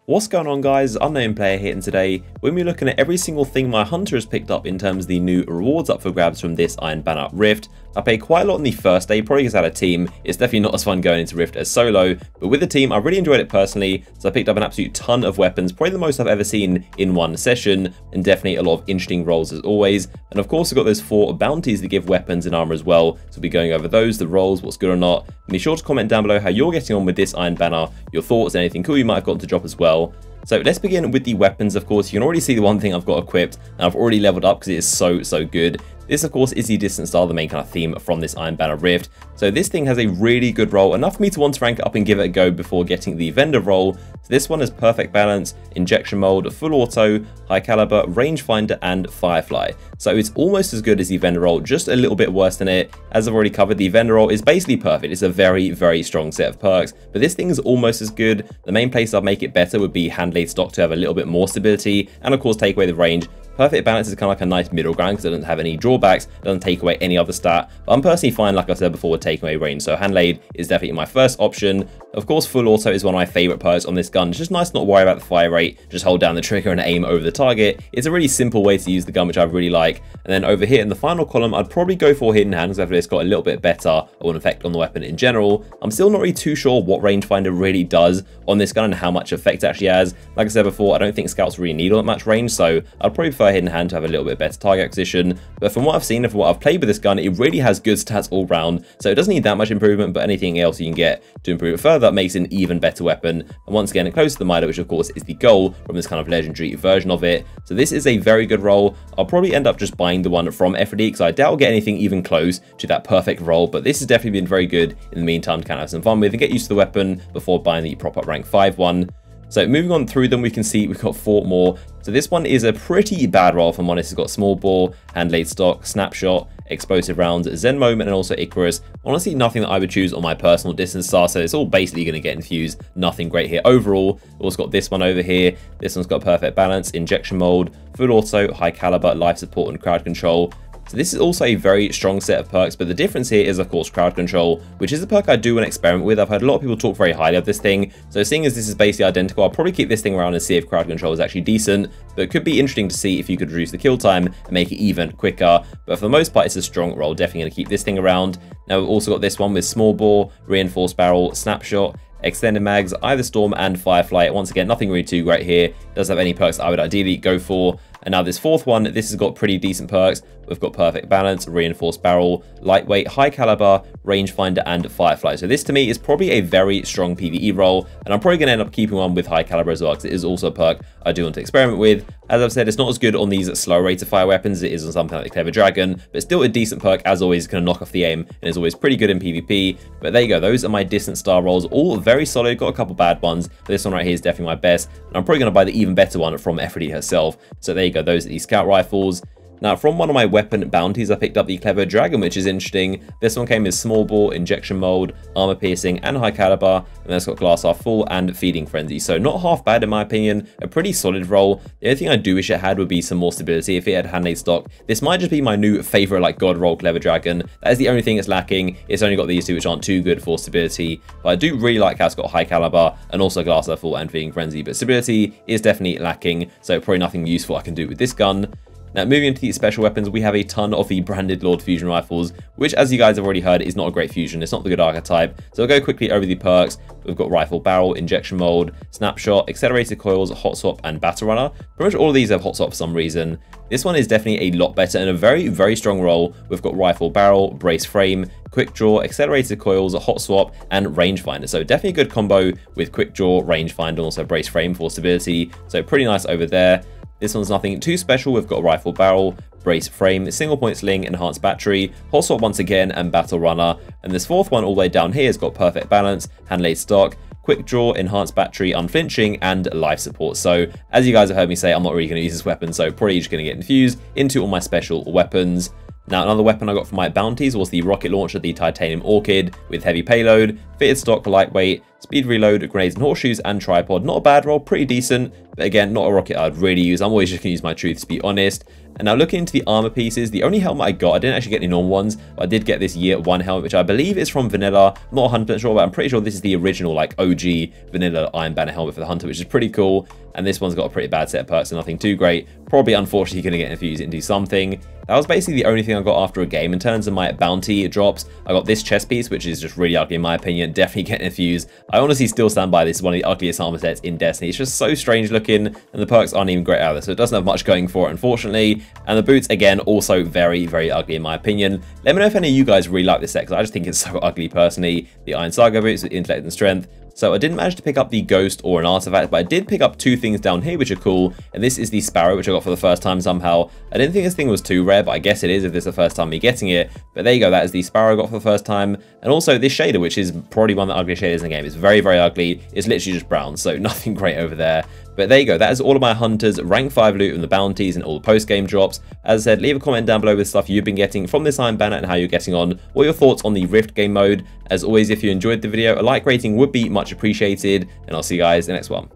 What's going on, guys? Unknown Player here, and today we're going to be looking at every single thing my hunter has picked up in terms of the new rewards up for grabs from this Iron Banner Rift. I played quite a lot on the first day, probably because I had a team. It's definitely not as fun going into Rift as solo, but with the team I really enjoyed it personally, so I picked up an absolute ton of weapons, probably the most I've ever seen in one session, and definitely a lot of interesting rolls as always. And of course I've got those 4 bounties that give weapons and armor as well, so we'll be going over those, the rolls, what's good or not. And be sure to comment down below how you're getting on with this Iron Banner, your thoughts, anything cool you might have gotten to drop as well. So let's begin with the weapons. Of course, you can already see the one thing I've got equipped, and I've already leveled up because it is so good. This, of course, is the distance style, the main kind of theme from this Iron Banner Rift. So this thing has a really good roll, enough for me to want to rank it up and give it a go before getting the vendor roll. So this one has perfect balance, injection mold, full auto, high caliber, rangefinder, and firefly. So it's almost as good as the vendor roll, just a little bit worse than it. As I've already covered, the vendor roll is basically perfect. It's a very strong set of perks, but this thing is almost as good. The main place I'd make it better would be hand laid stock to have a little bit more stability, and of course take away the range. Perfect balance is kind of like a nice middle ground because it doesn't have any drawbacks, it doesn't take away any other stat, but I'm personally fine, like I said before, with taking away range, so hand laid is definitely my first option. Of course, full auto is one of my favourite perks on this gun. It's just nice not to worry about the fire rate, just hold down the trigger and aim over the target. It's a really simple way to use the gun, which I really like. And then over here in the final column, I'd probably go for hidden hand, because it's got a little bit better of an effect on the weapon in general. I'm still not really too sure what rangefinder really does on this gun and how much effect it actually has. Like I said before, I don't think scouts really need all that much range, so I'd probably prefer hidden hand to have a little bit better target acquisition. But from what I've seen and from what I've played with this gun, it really has good stats all round, so it doesn't need that much improvement, but anything else you can get to improve it further makes it an even better weapon. And once again, close to the Mitre, which of course is the goal from this kind of legendary version of it. So this is a very good roll. I'll probably end up just buying the one from FD because I doubt I'll get anything even close to that perfect roll, but this has definitely been very good in the meantime to kind of have some fun with and get used to the weapon before buying the proper rank 5 one. So moving on through them, we can see we've got 4 more. So this one is a pretty bad roll, if I'm honest. It's got small bore, hand laid stock, snapshot, explosive rounds, Zen moment, and also enquiries. Honestly, nothing that I would choose on my personal distance star, so it's all basically going to get infused. Nothing great here overall. We've also got this one over here. This one's got perfect balance, injection mold, full auto, high caliber, life support, and crowd control. So this is also a very strong set of perks, but the difference here is of course crowd control, which is a perk I do want to experiment with. I've heard a lot of people talk very highly of this thing, so seeing as this is basically identical, I'll probably keep this thing around and see if crowd control is actually decent, but it could be interesting to see if you could reduce the kill time and make it even quicker. But for the most part, it's a strong roll. Definitely going to keep this thing around. Now we've also got this one with small bore, reinforced barrel, snapshot, extended mags, either storm and firefly. Once again, nothing really too great here. It does have any perks I would ideally go for. And now this 4th one, this has got pretty decent perks. We've got perfect balance, reinforced barrel, lightweight, high caliber, rangefinder, and firefly. So this to me is probably a very strong PvE roll, and I'm probably going to end up keeping one with high caliber as well, because it is also a perk I do want to experiment with. As I've said, it's not as good on these slow rate of fire weapons as it is on something like the Clever Dragon, but still a decent perk. As always, going to knock off the aim, and is always pretty good in PvP. But there you go, those are my distance star rolls, all very solid. Got a couple bad ones, but this one right here is definitely my best, and I'm probably going to buy the even better one from FD herself. So there you go, those are the scout rifles. Now, from one of my weapon bounties, I picked up the Clever Dragon, which is interesting. This one came with small bore, injection mold, armor piercing, and high caliber, and then it's got glass half full and feeding frenzy. So not half bad in my opinion, a pretty solid roll. The only thing I do wish it had would be some more stability. If it had hand laid stock, this might just be my new favorite like god roll Clever Dragon. That is the only thing it's lacking. It's only got these two, which aren't too good for stability, but I do really like how it's got high caliber and also glass half full and feeding frenzy. But stability is definitely lacking, so probably nothing useful I can do with this gun. Now, moving into these special weapons, we have a ton of the branded Lord Fusion rifles, which, as you guys have already heard, is not a great fusion. It's not the good archetype. So I'll go quickly over the perks. We've got rifle barrel, injection mold, snapshot, accelerated coils, hot swap, and battle runner. Pretty much all of these have hot swap for some reason. This one is definitely a lot better and a very strong roll. We've got rifle barrel, brace frame, quick draw, accelerated coils, hot swap, and rangefinder. So definitely a good combo with quick draw, rangefinder, and also brace frame for stability. So pretty nice over there. This one's nothing too special. We've got rifle barrel, brace frame, single point sling, enhanced battery, hot swap once again, and battle runner. And this 4th one all the way down here has got perfect balance, hand laid stock, quick draw, enhanced battery, unflinching, and life support. So as you guys have heard me say, I'm not really going to use this weapon, so probably just going to get infused into all my special weapons. Now, another weapon I got from my bounties was the rocket launcher, the Titanium Orchid, with heavy payload, fitted stock, lightweight, speed reload, grenades and horseshoes, and tripod. Not a bad roll, pretty decent, but again, not a rocket I'd really use. I'm always just going to use my truths, to be honest. And now looking into the armor pieces, the only helmet I got, I didn't actually get any normal ones, but I did get this year 1 helmet, which I believe is from Vanilla. I'm not 100% sure, but I'm pretty sure this is the original, like, OG Vanilla Iron Banner helmet for the Hunter, which is pretty cool. And this one's got a pretty bad set of perks, so nothing too great. Probably, unfortunately, going to get infused into something. That was basically the only thing I got after a game. In terms of my bounty drops, I got this chest piece, which is just really ugly in my opinion. Definitely getting infused. I honestly still stand by this. Is one of the ugliest armor sets in Destiny. It's just so strange looking, and the perks aren't even great either, so it doesn't have much going for it, unfortunately. And the boots, again, also very, very ugly in my opinion. Let me know if any of you guys really like this set, because I just think it's so ugly personally. The Iron Saga boots with intellect and strength. So I didn't manage to pick up the ghost or an artifact, but I did pick up 2 things down here which are cool, and this is the Sparrow, which I got for the first time somehow. I didn't think this thing was too rare, but I guess it is if this is the first time me getting it. But there you go, that is the Sparrow I got for the first time. And also this shader, which is probably one of the ugliest shaders in the game. It's very, very ugly. It's literally just brown, so nothing great over there. But there you go, that is all of my Hunters, rank 5 loot and the bounties and all the post-game drops. As I said, leave a comment down below with stuff you've been getting from this Iron Banner and how you're getting on, or your thoughts on the Rift game mode. As always, if you enjoyed the video, a like rating would be much appreciated, and I'll see you guys in the next one.